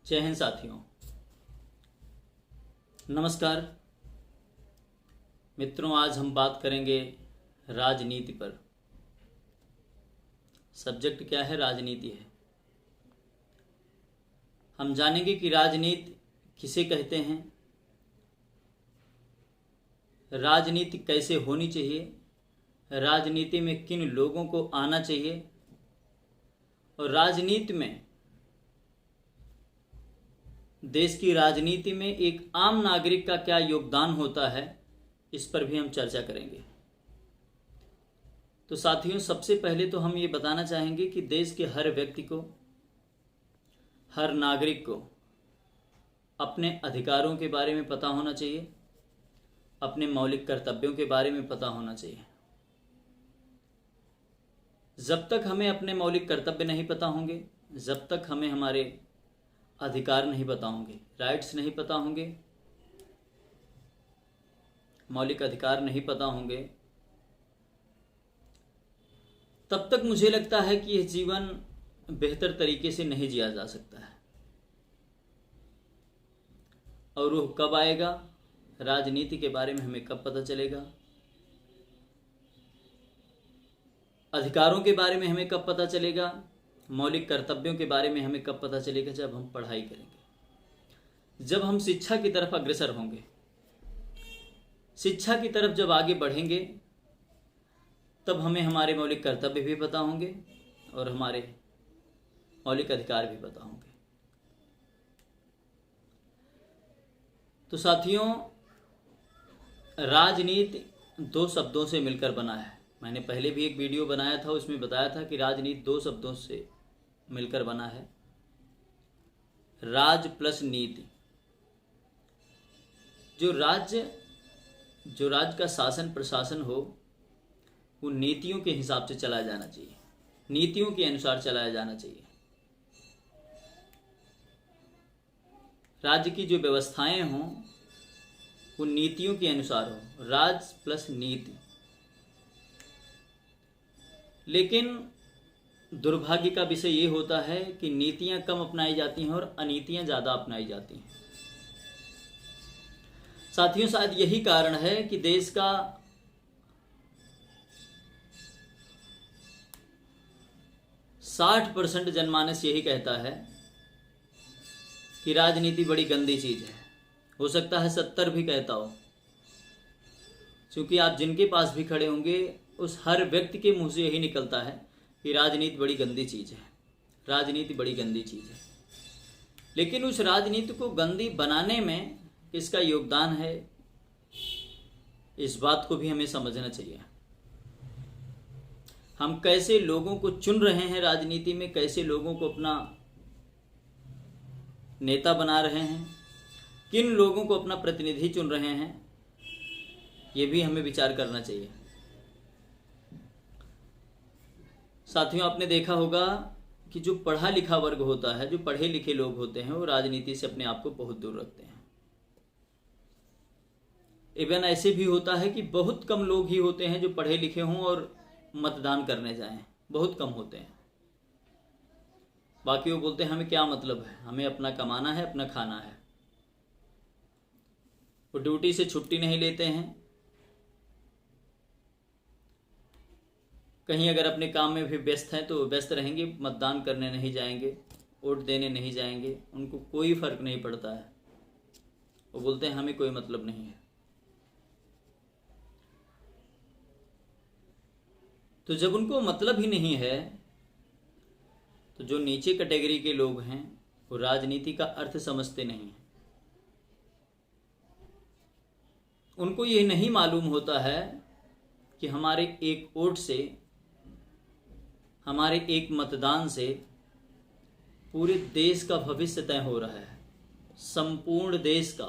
जय हिंद साथियों, नमस्कार मित्रों। आज हम बात करेंगे राजनीति पर। सब्जेक्ट क्या है? राजनीति है। हम जानेंगे कि राजनीति किसे कहते हैं, राजनीति कैसे होनी चाहिए, राजनीति में किन लोगों को आना चाहिए और राजनीति में, देश की राजनीति में एक आम नागरिक का क्या योगदान होता है, इस पर भी हम चर्चा करेंगे। तो साथियों, सबसे पहले तो हम ये बताना चाहेंगे कि देश के हर व्यक्ति को, हर नागरिक को अपने अधिकारों के बारे में पता होना चाहिए, अपने मौलिक कर्तव्यों के बारे में पता होना चाहिए। जब तक हमें अपने मौलिक कर्तव्य नहीं पता होंगे, जब तक हमें हमारे अधिकार नहीं पता होंगे, राइट्स नहीं पता होंगे, मौलिक अधिकार नहीं पता होंगे, तब तक मुझे लगता है कि यह जीवन बेहतर तरीके से नहीं जिया जा सकता है। और वो कब आएगा? राजनीति के बारे में हमें कब पता चलेगा, अधिकारों के बारे में हमें कब पता चलेगा, मौलिक कर्तव्यों के बारे में हमें कब पता चलेगा? जब हम पढ़ाई करेंगे, जब हम शिक्षा की तरफ अग्रसर होंगे, शिक्षा की तरफ जब आगे बढ़ेंगे, तब हमें हमारे मौलिक कर्तव्य भी पता होंगे और हमारे मौलिक अधिकार भी पता होंगे। तो साथियों, राजनीति दो शब्दों से मिलकर बना है। मैंने पहले भी एक वीडियो बनाया था, उसमें बताया था कि राजनीति दो शब्दों से मिलकर बना है, राज प्लस नीति। जो राज्य का शासन प्रशासन हो, वो नीतियों के हिसाब से चलाया जाना चाहिए, नीतियों के अनुसार चलाया जाना चाहिए। राज्य की जो व्यवस्थाएं हों, वो नीतियों के अनुसार हो, राज प्लस नीति। लेकिन दुर्भाग्य का विषय ये होता है कि नीतियां कम अपनाई जाती हैं और अनीतियां ज़्यादा अपनाई जाती हैं। साथियों, शायद यही कारण है कि देश का %60 जनमानस यही कहता है कि राजनीति बड़ी गंदी चीज़ है। हो सकता है 70 भी कहता हो, क्योंकि आप जिनके पास भी खड़े होंगे, उस हर व्यक्ति के मुंह से यही निकलता है कि राजनीति बड़ी गंदी चीज़ है, राजनीति बड़ी गंदी चीज़ है। लेकिन उस राजनीति को गंदी बनाने में किसका योगदान है, इस बात को भी हमें समझना चाहिए। हम कैसे लोगों को चुन रहे हैं राजनीति में, कैसे लोगों को अपना नेता बना रहे हैं, किन लोगों को अपना प्रतिनिधि चुन रहे हैं, ये भी हमें विचार करना चाहिए। साथियों, आपने देखा होगा कि जो पढ़ा लिखा वर्ग होता है, जो पढ़े लिखे लोग होते हैं, वो राजनीति से अपने आप को बहुत दूर रखते हैं। इवन ऐसे भी होता है कि बहुत कम लोग ही होते हैं जो पढ़े लिखे हों और मतदान करने जाएं, बहुत कम होते हैं। बाकी वो बोलते हैं हमें क्या मतलब है, हमें अपना कमाना है, अपना खाना है। वो ड्यूटी से छुट्टी नहीं लेते हैं, कहीं अगर अपने काम में भी व्यस्त हैं तो व्यस्त रहेंगे, मतदान करने नहीं जाएंगे, वोट देने नहीं जाएंगे, उनको कोई फर्क नहीं पड़ता है। वो बोलते हैं हमें कोई मतलब नहीं है। तो जब उनको मतलब ही नहीं है, तो जो नीचे कैटेगरी के लोग हैं, वो राजनीति का अर्थ समझते नहीं हैं। उनको ये नहीं मालूम होता है कि हमारे एक वोट से, हमारे एक मतदान से पूरे देश का भविष्य तय हो रहा है, संपूर्ण देश का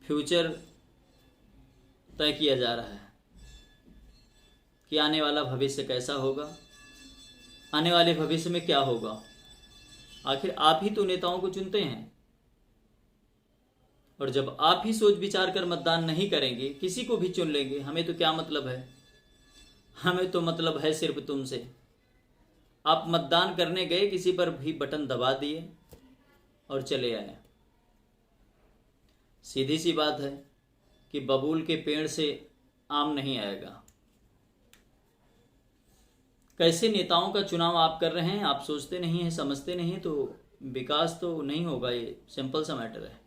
फ्यूचर तय किया जा रहा है कि आने वाला भविष्य कैसा होगा, आने वाले भविष्य में क्या होगा। आखिर आप ही तो नेताओं को चुनते हैं, और जब आप ही सोच विचार कर मतदान नहीं करेंगे, किसी को भी चुन लेंगे, हमें तो क्या मतलब है, हमें तो मतलब है सिर्फ तुमसे, आप मतदान करने गए, किसी पर भी बटन दबा दिए और चले आए। सीधी सी बात है कि बबूल के पेड़ से आम नहीं आएगा। कैसे नेताओं का चुनाव आप कर रहे हैं, आप सोचते नहीं हैं, समझते नहीं हैं, तो विकास तो नहीं होगा। ये सिंपल सा मैटर है।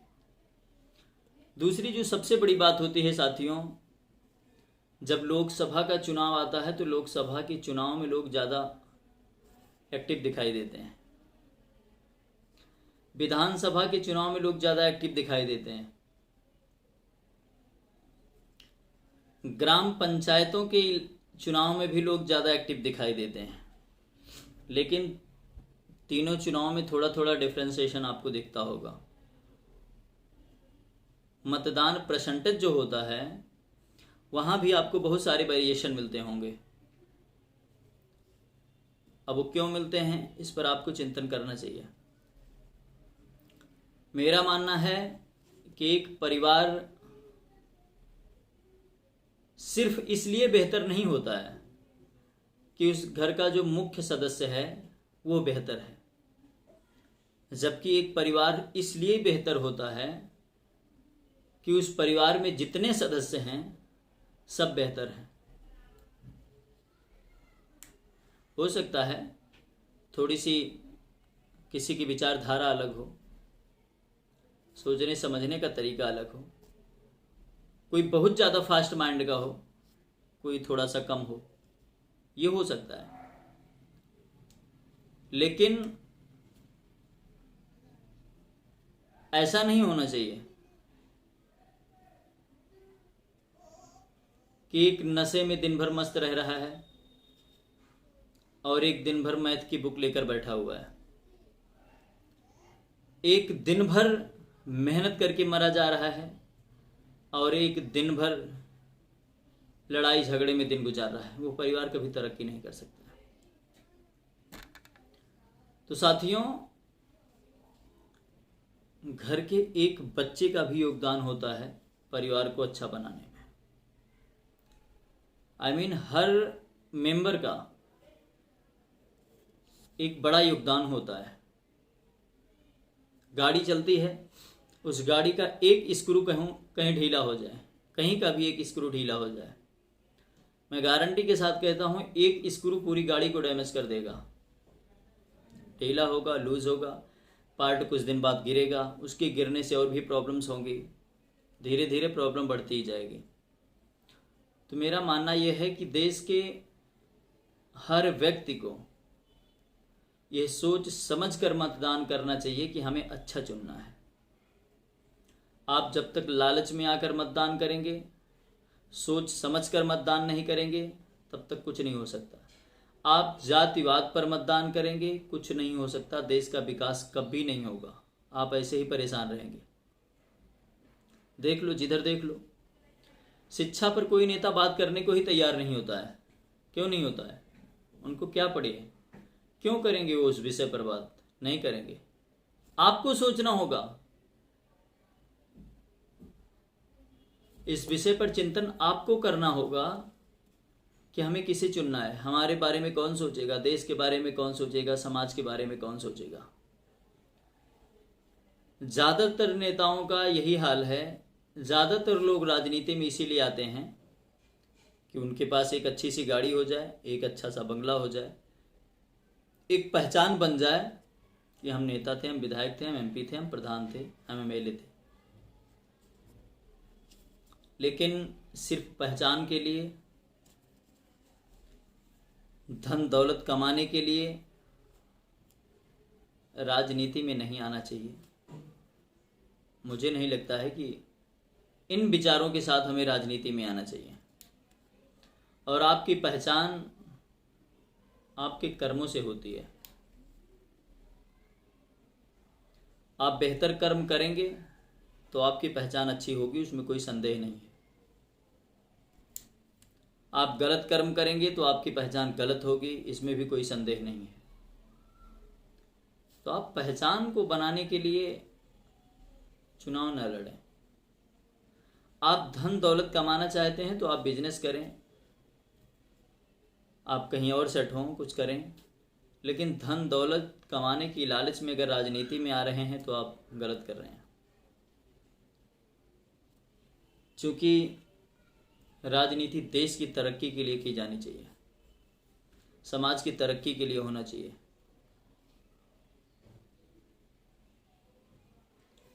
दूसरी जो सबसे बड़ी बात होती है साथियों, जब लोकसभा का चुनाव आता है तो लोकसभा के चुनाव में लोग ज़्यादा एक्टिव दिखाई देते हैं, विधानसभा के चुनाव में लोग ज़्यादा एक्टिव दिखाई देते हैं, ग्राम पंचायतों के चुनाव में भी लोग ज़्यादा एक्टिव दिखाई देते हैं। लेकिन तीनों चुनाव में थोड़ा थोड़ा डिफ्रेंसिएशन आपको दिखता होगा। मतदान परसेंटेज जो होता है वहाँ भी आपको बहुत सारे वेरिएशन मिलते होंगे। अब वो क्यों मिलते हैं, इस पर आपको चिंतन करना चाहिए। मेरा मानना है कि एक परिवार सिर्फ इसलिए बेहतर नहीं होता है कि उस घर का जो मुख्य सदस्य है वो बेहतर है, जबकि एक परिवार इसलिए बेहतर होता है कि उस परिवार में जितने सदस्य हैं सब बेहतर हैं। हो सकता है थोड़ी सी किसी की विचारधारा अलग हो, सोचने समझने का तरीका अलग हो, कोई बहुत ज़्यादा फास्ट माइंड का हो, कोई थोड़ा सा कम हो, ये हो सकता है। लेकिन ऐसा नहीं होना चाहिए कि एक नशे में दिन भर मस्त रह रहा है और एक दिन भर मैथ की बुक लेकर बैठा हुआ है, एक दिन भर मेहनत करके मरा जा रहा है और एक दिन भर लड़ाई झगड़े में दिन गुजार रहा है। वो परिवार कभी तरक्की नहीं कर सकता। तो साथियों, घर के एक बच्चे का भी योगदान होता है परिवार को अच्छा बनाने में। हर मेंबर का एक बड़ा योगदान होता है। गाड़ी चलती है, उस गाड़ी का एक स्क्रू कहीं ढीला हो जाए, कहीं का भी एक स्क्रू ढीला हो जाए, मैं गारंटी के साथ कहता हूं एक स्क्रू पूरी गाड़ी को डैमेज कर देगा। ढीला होगा, लूज होगा, पार्ट कुछ दिन बाद गिरेगा, उसके गिरने से और भी प्रॉब्लम्स होंगी, धीरे धीरे प्रॉब्लम बढ़ती ही जाएगी। तो मेरा मानना यह है कि देश के हर व्यक्ति को यह सोच समझ कर मतदान करना चाहिए कि हमें अच्छा चुनना है। आप जब तक लालच में आकर मतदान करेंगे, सोच समझ कर मतदान नहीं करेंगे, तब तक कुछ नहीं हो सकता। आप जातिवाद पर मतदान करेंगे, कुछ नहीं हो सकता, देश का विकास कभी नहीं होगा, आप ऐसे ही परेशान रहेंगे। देख लो, जिधर देख लो, शिक्षा पर कोई नेता बात करने को ही तैयार नहीं होता है। क्यों नहीं होता है? उनको क्या पड़ी है? क्यों करेंगे वो उस विषय पर बात? नहीं करेंगे। आपको सोचना होगा, इस विषय पर चिंतन आपको करना होगा कि हमें किसे चुनना है, हमारे बारे में कौन सोचेगा, देश के बारे में कौन सोचेगा, समाज के बारे में कौन सोचेगा। ज़्यादातर नेताओं का यही हाल है। ज़्यादातर लोग राजनीति में इसीलिए आते हैं कि उनके पास एक अच्छी सी गाड़ी हो जाए, एक अच्छा सा बंगला हो जाए, एक पहचान बन जाए कि हम नेता थे, हम विधायक थे, हम एमपी थे, हम प्रधान थे, हम एमएलए थे। लेकिन सिर्फ पहचान के लिए, धन दौलत कमाने के लिए राजनीति में नहीं आना चाहिए। मुझे नहीं लगता है कि इन विचारों के साथ हमें राजनीति में आना चाहिए। और आपकी पहचान आपके कर्मों से होती है। आप बेहतर कर्म करेंगे तो आपकी पहचान अच्छी होगी, उसमें कोई संदेह नहीं है। आप गलत कर्म करेंगे तो आपकी पहचान गलत होगी, इसमें भी कोई संदेह नहीं है। तो आप पहचान को बनाने के लिए चुनाव न लड़ें। आप धन दौलत कमाना चाहते हैं तो आप बिजनेस करें, आप कहीं और सेट हों, कुछ करें, लेकिन धन दौलत कमाने की लालच में अगर राजनीति में आ रहे हैं तो आप गलत कर रहे हैं। क्योंकि राजनीति देश की तरक्की के लिए की जानी चाहिए, समाज की तरक्की के लिए होना चाहिए।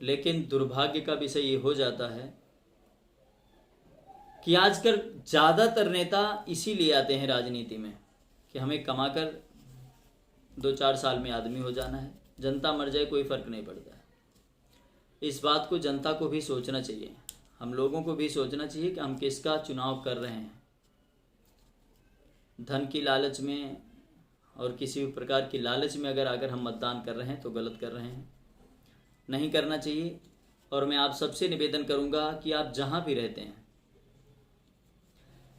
लेकिन दुर्भाग्य का विषय ये हो जाता है कि आजकल ज़्यादातर नेता इसीलिए आते हैं राजनीति में कि हमें कमाकर 2-4 साल में आदमी हो जाना है, जनता मर जाए कोई फ़र्क नहीं पड़ता है। इस बात को जनता को भी सोचना चाहिए, हम लोगों को भी सोचना चाहिए कि हम किसका चुनाव कर रहे हैं। धन की लालच में और किसी भी प्रकार की लालच में अगर हम मतदान कर रहे हैं तो गलत कर रहे हैं, नहीं करना चाहिए। और मैं आप सबसे निवेदन करूंगा कि आप जहां भी रहते हैं,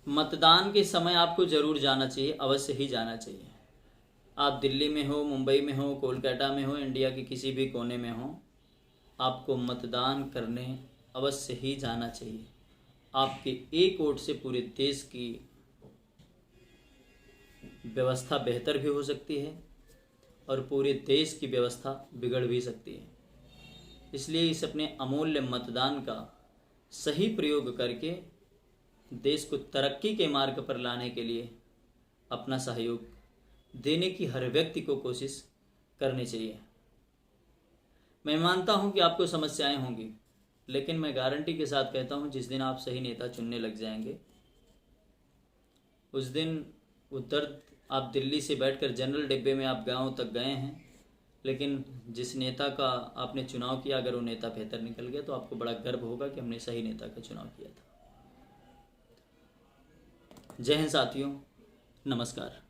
मतदान के समय आपको ज़रूर जाना चाहिए, अवश्य ही जाना चाहिए। आप दिल्ली में हो, मुंबई में हो, कोलकाता में हो, इंडिया के किसी भी कोने में हो, आपको मतदान करने अवश्य ही जाना चाहिए। आपके एक वोट से पूरे देश की व्यवस्था बेहतर भी हो सकती है और पूरे देश की व्यवस्था बिगड़ भी सकती है। इसलिए इस अपने अमूल्य मतदान का सही प्रयोग करके देश को तरक्की के मार्ग पर लाने के लिए अपना सहयोग देने की हर व्यक्ति को कोशिश करनी चाहिए। मैं मानता हूं कि आपको समस्याएं होंगी, लेकिन मैं गारंटी के साथ कहता हूं जिस दिन आप सही नेता चुनने लग जाएंगे, उस दिन वो दर्द आप दिल्ली से बैठकर जनरल डिब्बे में आप गांव तक गए हैं, लेकिन जिस नेता का आपने चुनाव किया अगर वो नेता बेहतर निकल गया तो आपको बड़ा गर्व होगा कि हमने सही नेता का चुनाव किया था। जय हिंद साथियों, नमस्कार।